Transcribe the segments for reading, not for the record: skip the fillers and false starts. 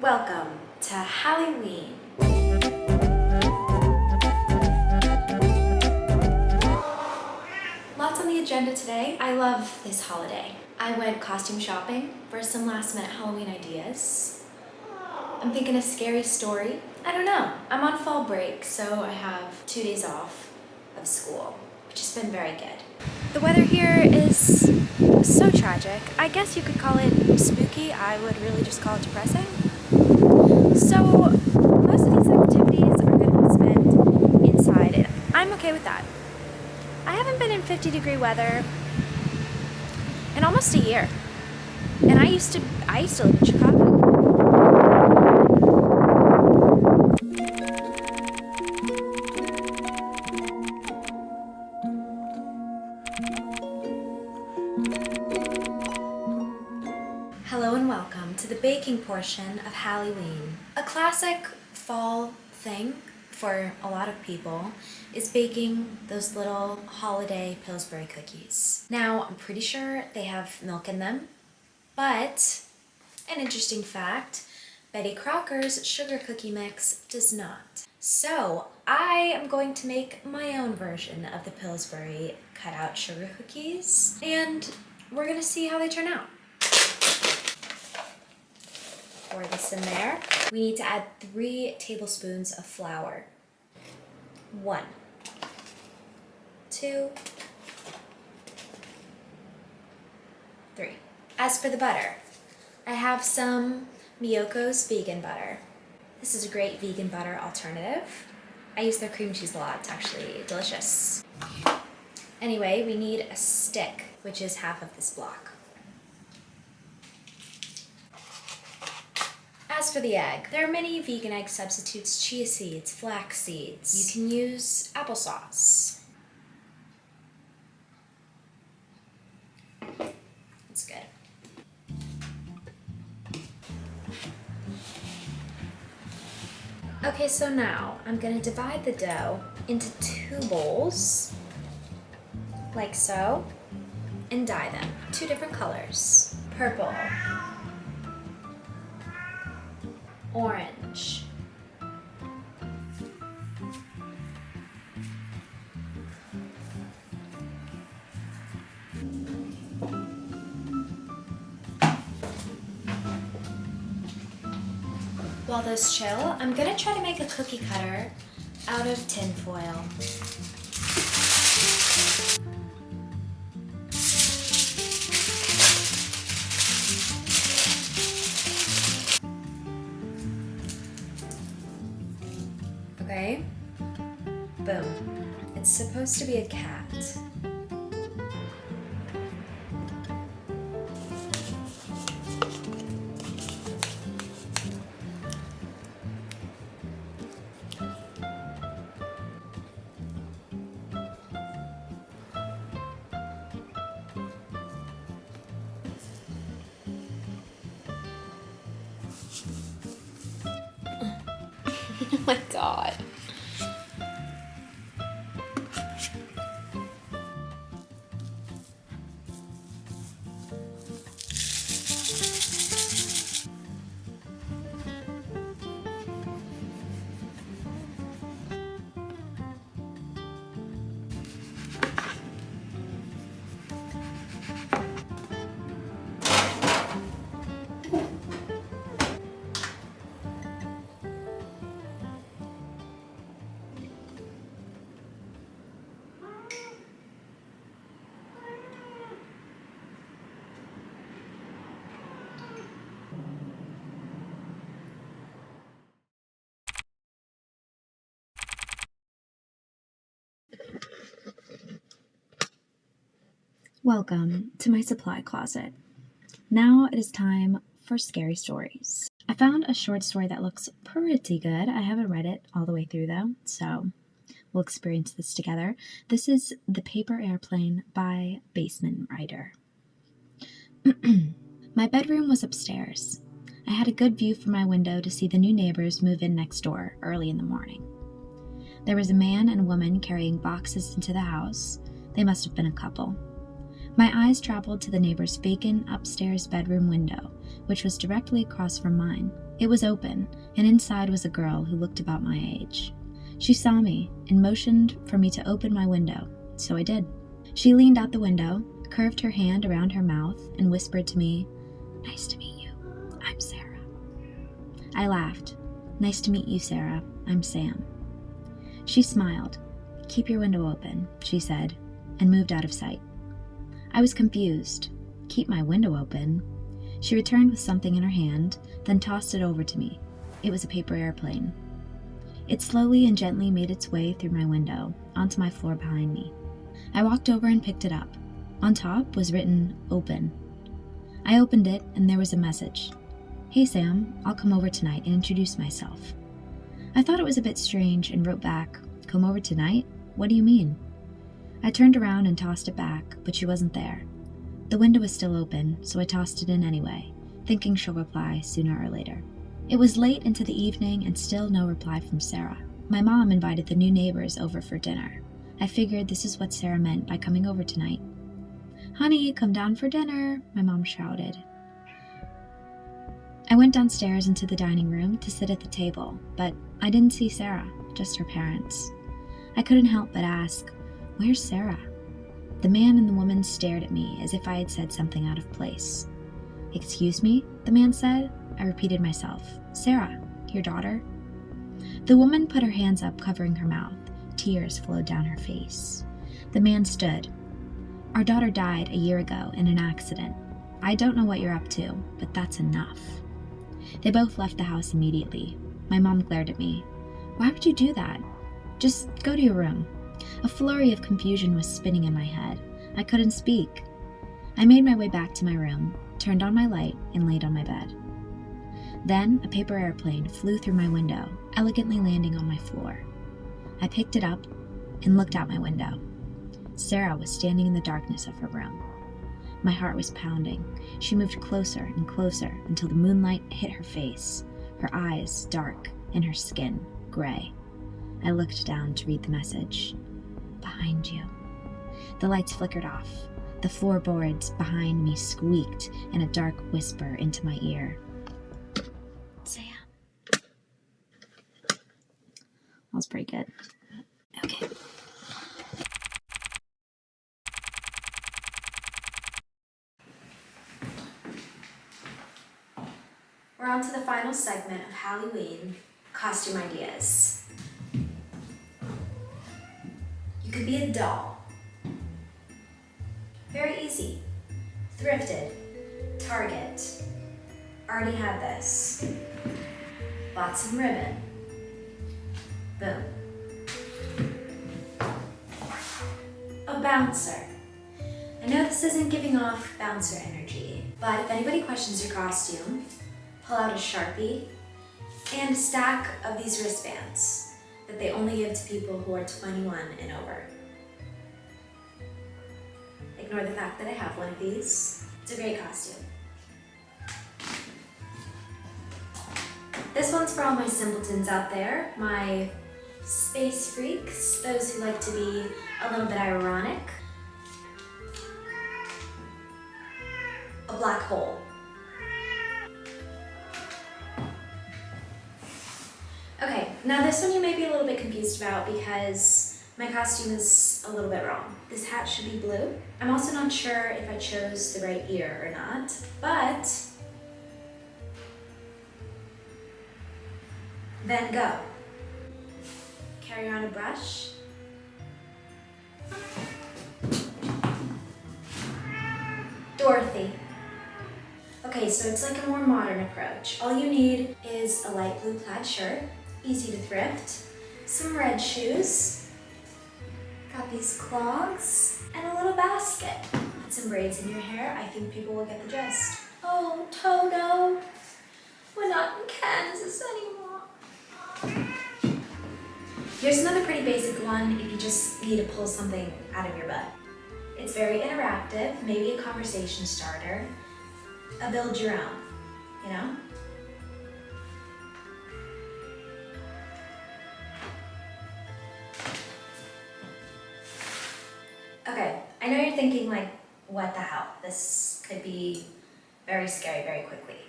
Welcome to Halloween. Lots on the agenda today. I love this holiday. I went costume shopping for some last minute Halloween ideas. I'm thinking a scary story. I don't know. I'm on fall break, so I have 2 days off of school, which has been very good. The weather here is so tragic. I guess you could call it spooky. I would really just call it depressing. So most of these activities are going to be spent inside, and I'm okay with that. I haven't been in 50-degree weather in almost a year, and I used to live in Chicago. Hello and welcome to the baking portion of Halloween. A classic fall thing for a lot of people is baking those little holiday Pillsbury cookies. Now, I'm pretty sure they have milk in them, but an interesting fact, Betty Crocker's sugar cookie mix does not. So I am going to make my own version of the Pillsbury cutout sugar cookies, and we're gonna see how they turn out. Pour this in there. We need to add 3 tablespoons of flour. 1, 2, 3. As for the butter, I have some Miyoko's vegan butter. This is a great vegan butter alternative. I use their cream cheese a lot. It's actually delicious. Anyway, we need a stick, which is half of this block. As for the egg, there are many vegan egg substitutes: chia seeds, flax seeds. You can use applesauce. That's good. Okay, so now I'm gonna divide the dough into 2 bowls, like so, and dye them 2 different colors: purple, orange, while those chill, I'm gonna try to make a cookie cutter out of tin foil. Okay, boom. It's supposed to be a cat. Oh my god. Welcome to my supply closet. Now it is time for scary stories. I found a short story that looks pretty good. I haven't read it all the way through though, so we'll experience this together. This is The Paper Airplane by Basement Writer. My bedroom was upstairs. I had a good view from my window to see the new neighbors move in next door early in the morning. There was a man and woman carrying boxes into the house. They must have been a couple. My eyes traveled to the neighbor's vacant upstairs bedroom window, which was directly across from mine. It was open, and inside was a girl who looked about my age. She saw me and motioned for me to open my window, so I did. She leaned out the window, curved her hand around her mouth, and whispered to me, "Nice to meet you. I'm Sarah." I laughed. "Nice to meet you, Sarah. I'm Sam." She smiled. "Keep your window open," she said, and moved out of sight. I was confused. Keep my window open? She returned with something in her hand, then tossed it over to me. It was a paper airplane. It slowly and gently made its way through my window, onto my floor behind me. I walked over and picked it up. On top was written, "Open." I opened it, and there was a message. "Hey Sam, I'll come over tonight and introduce myself." I thought it was a bit strange and wrote back, "Come over tonight? What do you mean?" I turned around and tossed it back, but she wasn't there. The window was still open, so I tossed it in anyway, thinking she'll reply sooner or later. It was late into the evening and still no reply from Sarah. My mom invited the new neighbors over for dinner. I figured this is what Sarah meant by coming over tonight. "Honey, come down for dinner," my mom shouted. I went downstairs into the dining room to sit at the table, but I didn't see Sarah, just her parents. I couldn't help but ask, "Where's Sarah?" The man and the woman stared at me as if I had said something out of place. "Excuse me?" the man said. I repeated myself. "Sarah, your daughter?" The woman put her hands up, covering her mouth. Tears flowed down her face. The man stood. "Our daughter died a year ago in an accident. I don't know what you're up to, but that's enough." They both left the house immediately. My mom glared at me. "Why would you do that? Just go to your room." A flurry of confusion was spinning in my head. I couldn't speak. I made my way back to my room, turned on my light, and laid on my bed. Then a paper airplane flew through my window, elegantly landing on my floor. I picked it up and looked out my window. Sarah was standing in the darkness of her room. My heart was pounding. She moved closer and closer until the moonlight hit her face, her eyes dark and her skin gray. I looked down to read the message. "Behind you." The lights flickered off. The floorboards behind me squeaked, and a dark whisper into my ear. "Sam." That was pretty good. Okay. We're on to the final segment of Halloween costume ideas. You could be a doll. Very easy. Thrifted. Target. Already had this. Bought some ribbon. Boom. A bouncer. I know this isn't giving off bouncer energy, but if anybody questions your costume, pull out a Sharpie and a stack of these wristbands that they only give to people who are 21 and over. Ignore the fact that I have one of these. It's a great costume. This one's for all my simpletons out there, my space freaks, those who like to be a little bit ironic. A black hole. Okay, now this one you may be a little bit confused about because my costume is a little bit wrong. This hat should be blue. I'm also not sure if I chose the right ear or not, but Van Gogh. Carry around a brush. Dorothy. Okay, so it's like a more modern approach. All you need is a light blue plaid shirt, easy to thrift, some red shoes, got these clogs, and a little basket. Put some braids in your hair, I think people will get the gist. Oh, Toto, we're not in Kansas anymore. Here's another pretty basic one if you just need to pull something out of your butt. It's very interactive, maybe a conversation starter, a build your own, you know? Okay, I know you're thinking like, what the hell? This could be very scary very quickly.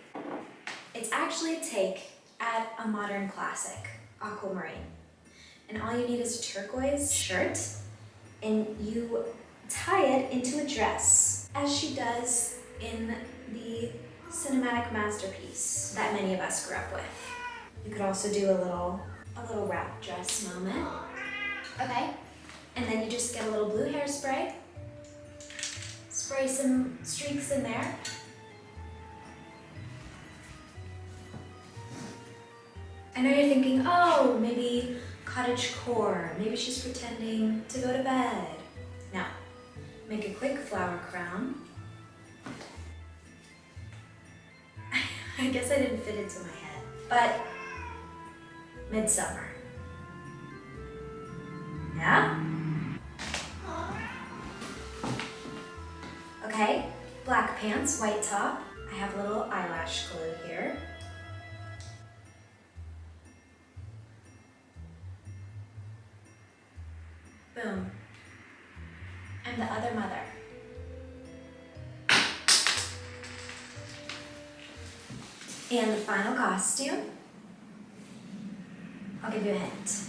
actually a take at a modern classic, aquamarine. And all you need is a turquoise shirt, and you tie it into a dress, as she does in the cinematic masterpiece that many of us grew up with. You could also do a little wrap dress moment. Okay, and then you just get a little blue hairspray, spray some streaks in there. I know you're thinking, oh, maybe cottagecore, maybe she's pretending to go to bed. No, make a quick flower crown. I guess I didn't fit into my head, but midsummer. Yeah? Okay, black pants, white top. I have a little eyelash glue here. Boom. I'm the other mother. And the final costume, I'll give you a hint.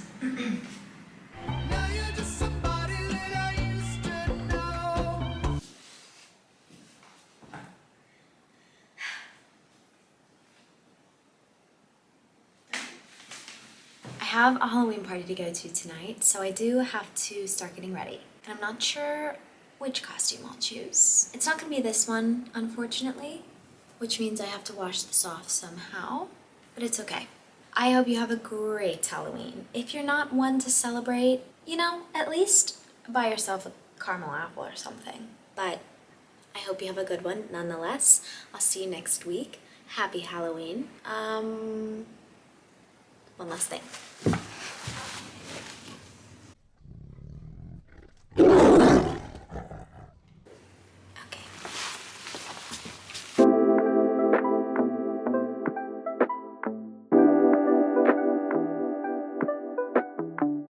Now you're just somebody that I used to know. I have a Halloween party to go to tonight, so I do have to start getting ready. And I'm not sure which costume I'll choose. It's not gonna be this one, unfortunately, which means I have to wash this off somehow, but it's okay. I hope you have a great Halloween. If you're not one to celebrate, you know, at least buy yourself a caramel apple or something. But I hope you have a good one nonetheless. I'll see you next week. Happy Halloween. One last thing.